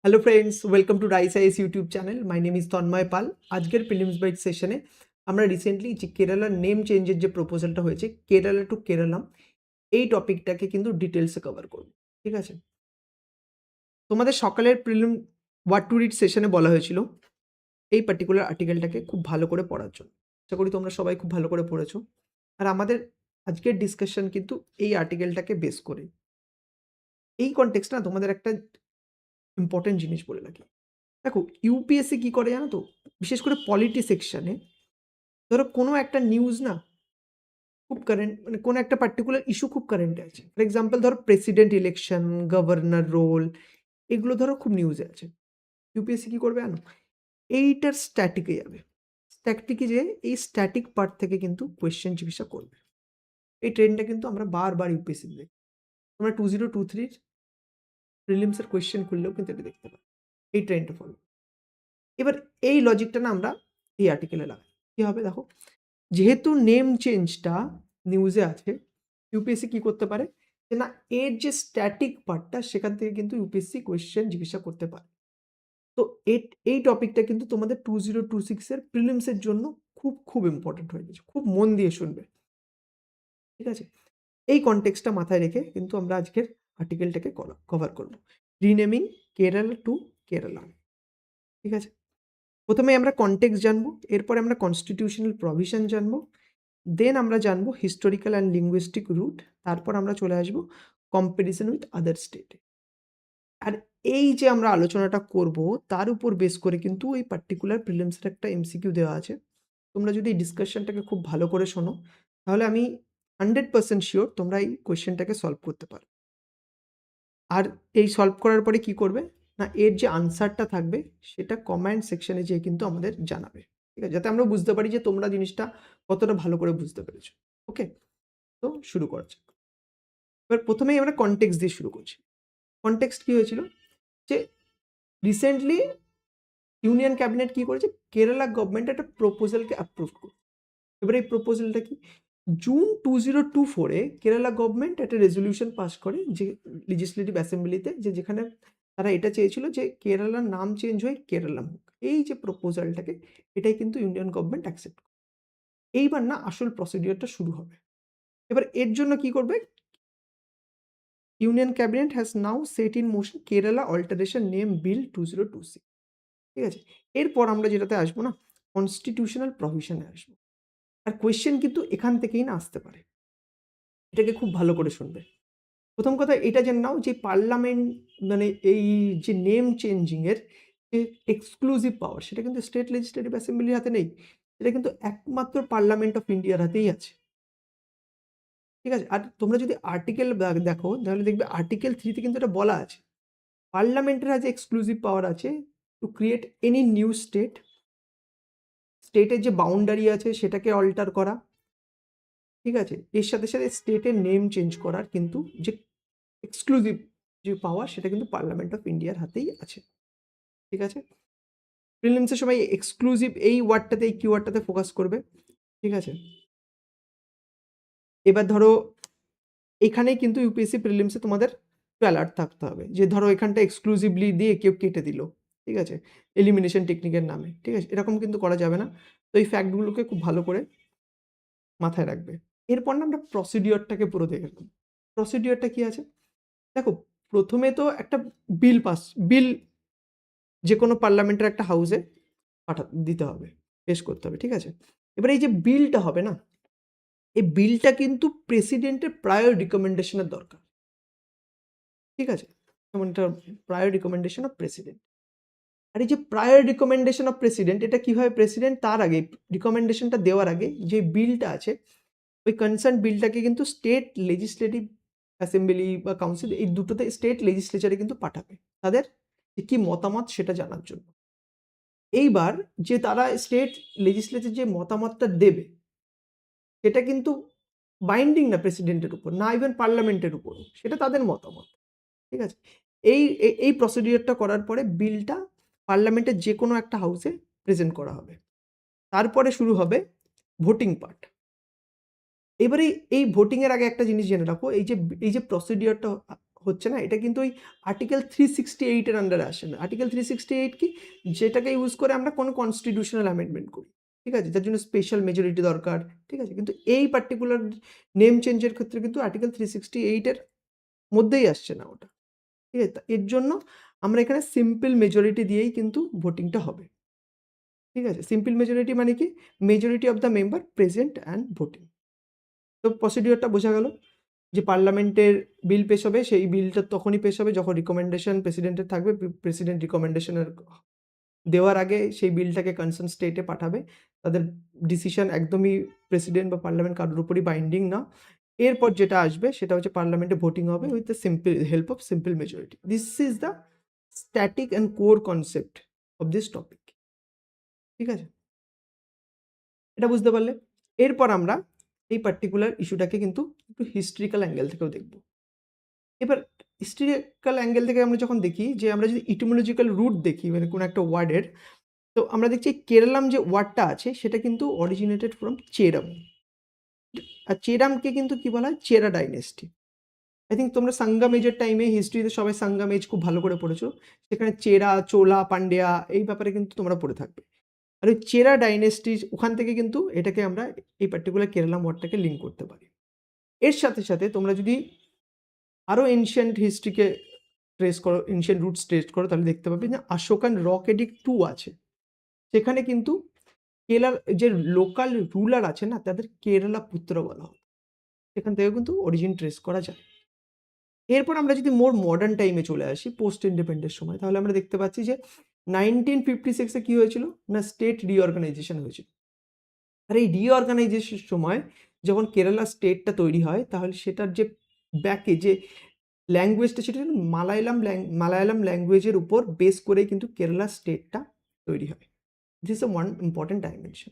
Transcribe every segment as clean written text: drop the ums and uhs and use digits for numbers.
Hello friends, welcome to rice IS YouTube channel. My name is Tanmay Pal. আজকের prelims byte সেশনে আমরা recently যে কেরালার নেম চেঞ্জের যে প্রপোজালটা হয়েছে, কেরালা টু কেরালাম, এই টপিকটাকে কিন্তু ডিটেলসে কভার করব। ঠিক আছে? তোমাদের সকালের প্রিলিম হোয়াট টু রিড সেশনে বলা হয়েছিল এই পার্টিকুলার আর্টিকেলটাকে খুব ভালো করে পড়ার জন্য। আশা করি তোমরা সবাই খুব ভালো করে পড়েছো। আর আমাদের আজকের ডিসকাশন কিন্তু এই আর্টিকেলটাকে বেস করে। এই কনটেক্সটে না তোমাদের একটা ইম্পর্টেন্ট জিনিস বলে রাখি। দেখো, ইউপিএসসি কি করে জানো তো? বিশেষ করে পলিটি সেকশনে ধরো কোনো একটা নিউজ না খুব কারেন্ট, মানে কোনো একটা পার্টিকুলার ইস্যু খুব কারেন্টে আছে। ফর এক্সাম্পল ধরো প্রেসিডেন্ট ইলেকশন, গভর্নর রোল, এগুলো ধরো খুব নিউজে আছে। ইউপিএসসি কি করবে জানো? এইটার স্ট্যাটিকে যাবে। স্ট্যাটিকে যে এই স্ট্যাটিক পার্ট থেকে কিন্তু কোয়েশ্চেন জিজ্ঞাসা করবে। এই ট্রেন্ডটা কিন্তু আমরা বারবার ইউপিএসসি দেখি। তোমরা 2023 প্রিলিমসের কোয়েশ্চেন খুললেও কিন্তু এটা দেখতে পাবে। এই ট্রেন্ডটা ফলো। এবার এই লজিকটা না আমরা এই আর্টিকেলে লাগাই। কি হবে দেখো, যেহেতু নেম চেঞ্জটা নিউজে আছে, ইউপিএসসি কি করতে পারে যে না, এর যে স্ট্যাটিক পার্টটা সেখান থেকে কিন্তু ইউপিএসসি কোয়েশ্চেন জিজ্ঞাসা করতে পারে। তো এই টপিকটা কিন্তু তোমাদের 2026 এর প্রিলিমসের জন্য খুব খুব ইম্পর্টেন্ট হয়ে গেছে। খুব মন দিয়ে শুনবে। ঠিক আছে? এই কনটেক্সটটা মাথায় রেখে কিন্তু আমরা আজকের আর্টিকেলটাকে কভার করব। Renaming Kerala to Kerala. ঠিক আছে? প্রথমে আমরা কনটেক্সট জানবো, এরপরে আমরা কনস্টিটিউশনাল প্রভিশন জানবো, দেন আমরা জানবো হিস্টোরিক্যাল অ্যান্ড লিঙ্গুইস্টিক রুট, তারপর আমরা চলে আসবো কম্পারিজন উইথ আদার স্টেটে। আর এই যে আমরা আলোচনাটা করব তার উপর বেস করে কিন্তু এই পার্টিকুলার প্রিলিমসের একটা এমসিকিউ দেওয়া আছে। তোমরা যদি এই ডিসকাশনটাকে খুব ভালো করে শোনো, তাহলে আমি 100% শিওর তোমরা এই কোয়েশ্চেনটাকে সলভ করতে পারো। আর এই সলভ করার পরে কি করবে না, এর যে আনসারটা থাকবে সেটা কমেন্ট সেকশনে যেয়ে কিন্তু আমাদের জানাবে। ঠিক আছে? যাতে আমরা বুঝতে পারি যে তোমরা জিনিসটা কতটা ভালো করে বুঝতে পেরেছো। ওকে, তো শুরু করা যাক। এবার প্রথমেই আমরা কনটেক্সট দিয়ে শুরু করছি। কনটেক্সট কি হয়েছিল যে রিসেন্টলি ইউনিয়ন ক্যাবিনেট কি করেছে, কেরালা গভর্নমেন্ট একটা প্রপোজালকে অ্যাপ্রুভ করে। এবার এই প্রপোজালটা কি, জুন 2024-এ কেরালা গভর্নমেন্ট একটা রেজলিউশন পাস করে যে লেজিসলেটিভ অ্যাসেম্বলিতে, যে যেখানে তারা এটা চেয়েছিল যে কেরালার নাম চেঞ্জ হয়ে কেরালাম হোক। এই যে প্রপোজালটাকে, এটাই কিন্তু ইন্ডিয়ান গভর্নমেন্ট অ্যাকসেপ্ট করে। এইবার না আসল প্রসিডিওরটা শুরু হবে। এবার এর জন্য কি করবে, union cabinet has now set in motion Kerala alteration name bill 2026। ঠিক আছে? এরপর আমরা যেটাতে আসবো না, কনস্টিটিউশনাল প্রভিশনে আসবো। আর কোয়েশ্চেন কিন্তু এখান থেকেই না আসতে পারে। এটাকে খুব ভালো করে শুনবে। প্রথম কথা এটা জেনে নাও যে পার্লামেন্ট, মানে এই যে নেম চেঞ্জিং এর যে এক্সক্লুসিভ পাওয়ার, সেটা কিন্তু স্টেট লেজিসলেটিভ অ্যাসেম্বলির হাতে নেই। সেটা কিন্তু একমাত্র পার্লামেন্ট অফ ইন্ডিয়ার হাতেই আছে। ঠিক আছে? আর তোমরা যদি আর্টিকেল দেখো, তাহলে দেখবে আর্টিকেল 3 তে কিন্তু এটা বলা আছে। পার্লামেন্টের কাছে এক্সক্লুসিভ পাওয়ার আছে to create any new state, স্টেটের যে বাউন্ডারি আছে সেটাকে অল্টার করা। ঠিক আছে? এর সাথে সাথে স্টেটের নেম চেঞ্জ করার কিন্তু যে এক্সক্লুসিভ যে পাওয়ার, সেটা কিন্তু পার্লামেন্ট অফ ইন্ডিয়ার হাতেই আছে। ঠিক আছে? প্রিলিমসের সময় এক্সক্লুসিভ এই ওয়ার্ডটাতে, এই কিওয়ার্ডটাতে ফোকাস করবে। ঠিক আছে? এবার ধরো এখানেই কিন্তু ইউপিএসসি প্রিলিমসে তোমাদের একটু অ্যালার্ট থাকতে হবে যে ধরো এখানটা এক্সক্লুসিভলি দিয়ে কেউ কেটে দিল। ঠিক আছে? এলিমিনেশন টেকনিকের নামে। ঠিক আছে? এরকম কিন্তু করা যাবে না। তো এই ফ্যাক্টগুলোকে খুব ভালো করে মাথায় রাখবে। এরপর না আমরা প্রসিডিওরটাকে পুরো দেখে নেব। প্রসিডিওরটা কি আছে? দেখো, প্রথমে তো একটা বিল যে কোনো পার্লামেন্টের একটা হাউসে দিতে হবে, পেশ করতে হবে। ঠিক আছে? এবার এই যে বিলটা হবে না, এই বিলটা কিন্তু প্রেসিডেন্টের প্রায়র রিকমেন্ডেশনের দরকার। ঠিক আছে? যেমন এটা প্রায়র রিকমেন্ডেশন অফ প্রেসিডেন্ট। আর এই যে প্রায়র রিকমেন্ডেশন অফ প্রেসিডেন্ট, এটা কিভাবে প্রেসিডেন্ট তার আগে রিকমেন্ডেশনটা দেওয়ার আগে যে বিলটা আছে, ওই কনসার্ন বিলটাকে কিন্তু স্টেট লেজিসলেটিভ অ্যাসেম্বলি বা কাউন্সিল, এই দুটোতে স্টেট লেজিসলেচারে কিন্তু পাঠাবে তাদের কি মতামত সেটা জানার জন্য। এইবার যে তারা স্টেট লেজিসলেচার যে মতামতটা দেবে, সেটা কিন্তু বাইন্ডিং না প্রেসিডেন্টের উপর, না ইভেন পার্লামেন্টের উপর, সেটা তাদের মতামত। ঠিক আছে? এই প্রসিডিওরটা করার পরে বিলটা পার্লামেন্টের যে কোনো একটা হাউসে প্রেজেন্ট করা হবে। তারপরে শুরু হবে ভোটিং পার্ট। এবারে এই ভোটিং এর আগে একটা জিনিস জেনে রাখো, এই যে প্রসিডিওরটা হচ্ছে না, এটা কিন্তু ওই আর্টিকেল 368 এর আন্ডারে আসে না। আর্টিকেল 368 কি? যেটাকে ইউজ করে আমরা কোনো কনস্টিটিউশনাল অ্যামেন্ডমেন্ট করি। ঠিক আছে? যার জন্য স্পেশাল মেজরিটি দরকার। ঠিক আছে? কিন্তু এই পার্টিকুলার নেম চেঞ্জের ক্ষেত্রে কিন্তু আর্টিকেল 368 এর মধ্যেই আসছে না ওটা। ঠিক আছে? এর জন্য আমরা এখানে সিম্পল মেজরিটি দিয়েই কিন্তু ভোটিংটা হবে। ঠিক আছে? সিম্পল মেজরিটি মানে কি? Majority of the member present and voting. তো প্রসিডিউরটা বোঝা গেল যে পার্লামেন্টের বিল পেশ হবে, সেই বিলটা তখনই পেশ হবে যখন রিকমেন্ডেশন প্রেসিডেন্টের থাকবে। প্রেসিডেন্ট রিকমেন্ডেশনের দেওয়ার আগে সেই বিলটাকে কনসার্ন স্টেটে পাঠাবে। তাদের ডিসিশন একদমই প্রেসিডেন্ট বা পার্লামেন্ট কারোর উপরই বাইন্ডিং না। এরপর যেটা আসবে সেটা হচ্ছে পার্লামেন্টে ভোটিং হবে with the help of simple majority. This is the static and core concept of this topic. ঠিক আছে? এটা বুঝতে পারলে? এরপর আমরা এই পার্টিকুলার ইস্যুটাকে কিন্তু একটু হিস্ট্রিক্যাল অ্যাঙ্গেল থেকেও দেখব। এবার হিস্ট্রিক্যাল অ্যাঙ্গেল থেকে আমরা যখন দেখি যে আমরা যদি ইটিমোলজিক্যাল রুট দেখি মানে কোনো একটা ওয়ার্ডের, তো আমরা দেখছি কেরালাম যে ওয়ার্ডটা আছে সেটা কিন্তু অরিজিনেটেড ফ্রম চেরাম। আর চেরামকে কিন্তু কি বলা হয়? চেরা ডাইনেস্টি। আই থিঙ্ক তোমরা সাঙ্গাম এজের টাইমে হিস্ট্রিতে সবাই সাঙ্গাম এজ খুব ভালো করে পড়েছো। সেখানে চেরা, চোলা, পান্ডিয়া এই ব্যাপারে কিন্তু তোমরা পড়ে থাকবে। আর ওই চেরা ডাইনেস্টি ওখান থেকে কিন্তু এটাকে আমরা এই পার্টিকুলার কেরালাম ওয়ার্ডটাকে লিঙ্ক করতে পারি। এর সাথে, সাথে তোমরা যদি আরও এনশিয়েন্ট হিস্ট্রিকে ট্রেস করো, এনশিয়েন্ট রুটস ট্রেস করো, তাহলে দেখতে পাবে যে অশোকান রক এডিক্ট 2 আছে। সেখানে কিন্তু কেরালার যে লোকাল রুলার আছে না, তাদের কেরালা পুত্র বলা হয়। সেখান থেকেও কিন্তু অরিজিন ট্রেস করা যায়। এরপর আমরা যদি মোর মডার্ন টাইমে চলে আসি, পোস্ট ইন্ডিপেন্ডেন্স সময়, তাহলে আমরা দেখতে পাচ্ছি যে 1956 এ কি হয়েছিল? না স্টেট রিঅর্গানাইজেশন হয়েছিল। আর এই রিঅর্গানাইজেশন সময় যখন কেরালা স্টেটটা তৈরি হয়, তাহলে সেটার যে ব্যাকে যে ল্যাঙ্গুয়েজটা, সেটা কিন্তু মালায়ালাম ল্যাঙ্গুয়েজের উপর বেস করেই কিন্তু কেরালা স্টেটটা তৈরি হয়। This is one important dimension.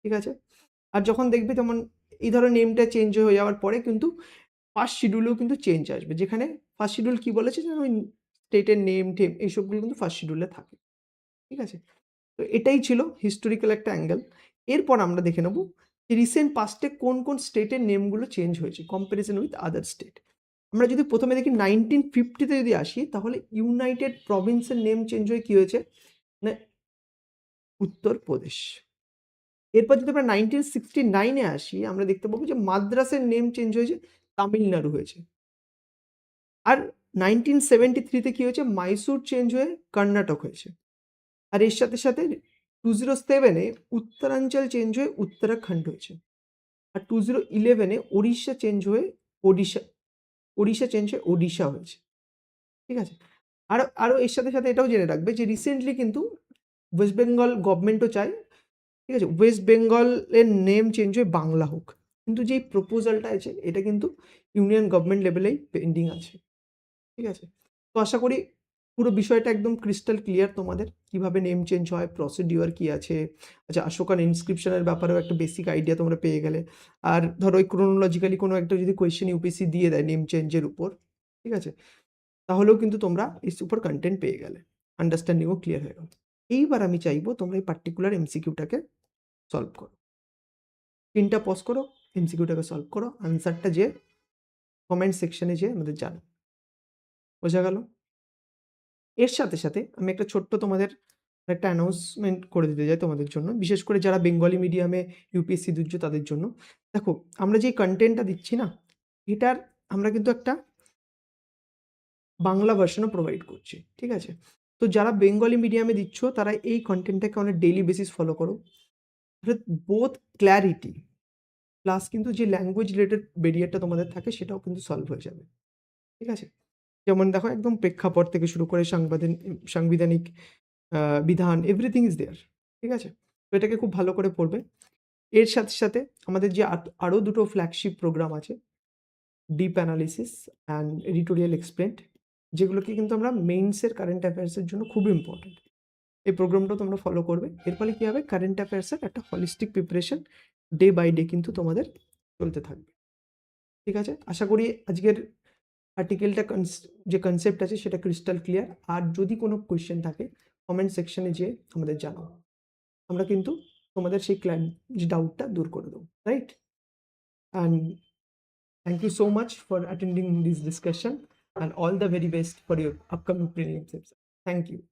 ঠিক আছে? আর যখন দেখবে যেমন এই ধরো নেমটা চেঞ্জ হয়ে যাওয়ার পরে কিন্তু ফার্স্ট শিডিউলেও কিন্তু চেঞ্জ আসবে। যেখানে ফার্স্ট শিডিউল কি বলেছে যে ওই স্টেটের নেম টেম এইসবগুলো কিন্তু ফার্স্ট শিডিউলে থাকে। ঠিক আছে? তো এটাই ছিল হিস্টোরিক্যাল একটা অ্যাঙ্গেল। এরপর আমরা দেখে নেব যে রিসেন্ট পাস্টে কোন, কোন স্টেটের নেমগুলো চেঞ্জ হয়েছে কম্প্যারিজন উইথ আদার স্টেট। আমরা যদি প্রথমে দেখি 1950 তে যদি আসি, তাহলে ইউনাইটেড প্রভিন্সের নেম চেঞ্জ হয়ে কি হয়েছে? না উত্তরপ্রদেশ। এরপর যদি আমরা 1969 এ আসি, আমরা দেখতে পাবো যে মাদ্রাসের নেম চেঞ্জ হয়েছে, তামিলনাড়ু হয়েছে। আর 1973 তে কি হয়েছে? মাইসুর চেঞ্জ হয়ে কর্ণাটক হয়েছে। আর এর সাথে, সাথে 2007 এ উত্তরাঞ্চল চেঞ্জ হয়ে উত্তরাখণ্ড হয়েছে। আর 2011 এ ওড়িশা চেঞ্জ হয়ে ওডিশা ওড়িশা চেঞ্জ হয়ে ওডিশা হয়েছে। ঠিক আছে? আরো আরো এর সাথে, সাথে এটাও জেনে রাখবে যে রিসেন্টলি কিন্তু ওয়েস্ট বেঙ্গল গভর্নমেন্টও চায়, ঠিক আছে, ওয়েস্ট বেঙ্গলের নেম চেঞ্জ হয়ে বাংলা হোক। কিন্তু যেই প্রপোজালটা আছে এটা কিন্তু ইউনিয়ন গভর্নমেন্ট লেভেলেই পেন্ডিং আছে। ঠিক আছে? তো আশা করি পুরো বিষয়টা একদম ক্রিস্টাল ক্লিয়ার তোমাদের। কিভাবে নেম চেঞ্জ হয়, প্রসিডিউর কি আছে। আচ্ছা, অশোকান ইনস্ক্রিপশনের ব্যাপারেও একটা বেসিক আইডিয়া তোমরা পেয়ে গেলে। আর ধরো ওই ক্রোনোলজিক্যালি কোনো একটা যদি কোয়েশ্চেন ইউপিএসসি দিয়ে দেয় নেম চেঞ্জের উপর, ঠিক আছে, তাহলেও কিন্তু তোমরা এর উপর কন্টেন্ট পেয়ে গেলে। আন্ডারস্ট্যান্ডিংও ক্লিয়ার হয়ে গেল। এইবার আমি চাইবো তোমরা এই পার্টিকুলার এমসিকিউটাকে সলভ করো। স্ক্রিনটা পজ করো, এমসিকিউটাকে সলভ করো। আনসারটা যে কমেন্ট সেকশনে যেয়ে আমাদের জানো। বোঝা গেল? এর সাথে, সাথে আমি একটা ছোট্ট তোমাদের একটা অ্যানাউন্সমেন্ট করে দিতে চাই তোমাদের জন্য। বিশেষ করে যারা বেঙ্গলি মিডিয়ামে ইউপিএসসি দিচ্ছ তাদের জন্য। দেখো, আমরা যেই কনটেন্টটা দিচ্ছি না, এটার আমরা কিন্তু একটা বাংলা ভার্শনও প্রোভাইড করছি। ঠিক আছে? তো যারা বেঙ্গলি মিডিয়ামে দিচ্ছ তারা এই কনটেন্টটাকে on a daily basis follow করো। বোথ ক্ল্যারিটি প্লাস কিন্তু যে ল্যাঙ্গুয়েজ রিলেটেড ব্যারিয়ারটা তোমাদের থাকে সেটাও কিন্তু সলভ হয়ে যাবে। ঠিক আছে? যেমন দেখো একদম প্রেক্ষাপট থেকে শুরু করে সাংবিধানিক বিধান এভরিথিং ইজ দেয়ার। ঠিক আছে? তো এটাকে খুব ভালো করে পড়বে। এর সাথে, সাথে আমাদের যে আরও দুটো ফ্ল্যাগশিপ প্রোগ্রাম আছে, deep analysis and editorial explained, যেগুলোকে কিন্তু আমরা মেইনসের কারেন্ট অ্যাফেয়ার্সের জন্য খুবই ইম্পর্টেন্ট। এই প্রোগ্রামটাও তোমরা ফলো করবে। এর ফলে কী হবে? কারেন্ট অ্যাফেয়ার্সের একটা holistic preparation day by day কিন্তু তোমাদের চলতে থাকবে। ঠিক আছে? আশা করি আজকের আর্টিকেলটা যে কনসেপ্ট আছে সেটা ক্রিস্টাল ক্লিয়ার। আর যদি কোনো কোয়েশ্চেন থাকে কমেন্ট সেকশনে যেয়ে আমাদের জানাও। আমরা কিন্তু তোমাদের সেই যে ডাউটটা দূর করে দেবো। Right? And thank you so much for attending this discussion. and all the very best for your upcoming prelims exam. Thank you.